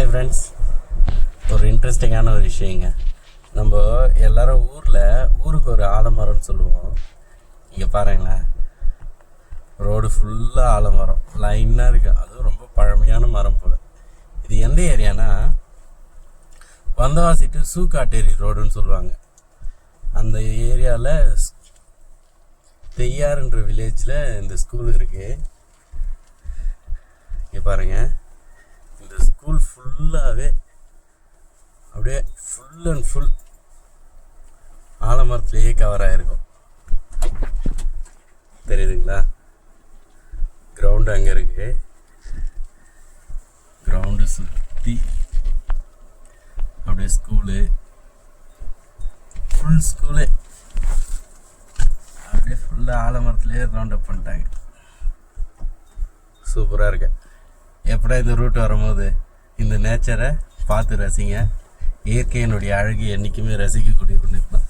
Hi friends, ஒரு இன்ட்ரெஸ்டிங்கான ஒரு விஷயங்க. நம்ம எல்லாரும் ஊருக்கு ஒரு ஆலமரம்னு சொல்லுவோம். இங்கே பாருங்களேன், ரோடு ஃபுல்லாக ஆலமரம் லைனாக இருக்கு. அதுவும் ரொம்ப பழமையான மரம் போல். இது எந்த ஏரியானா வந்தவாசி டு சூக்காட்டேரி ரோடுன்னு சொல்லுவாங்க. அந்த ஏரியாவில் தெய்யாறுன்ற வில்லேஜில் இந்த ஸ்கூல் இருக்குது. இங்கே பாருங்கள், இந்த ஸ்கூல் ஃபுல்லாகவே அப்படியே ஃபுல் அண்ட் ஃபுல் ஆலமரத்துலேயே கவர் ஆகிருக்கும். தெரியுதுங்களா? கிரவுண்டு அங்கே இருக்குது. கிரவுண்டு சுற்றி அப்படியே ஸ்கூலு, ஃபுல் ஸ்கூலே அப்படியே ஃபுல்லாக ஆலமரத்துலேயே ரவுண்ட் அப் பண்ணிட்டாங்க. சூப்பராக இருக்கு. எப்படா இந்த ரூட் வரும்போது இந்த நேச்சரை பார்த்து ரசிங்க. இயற்கையினுடைய அழகு என்றைக்குமே ரசிக்கக்கூடிய ஒன்று தான்.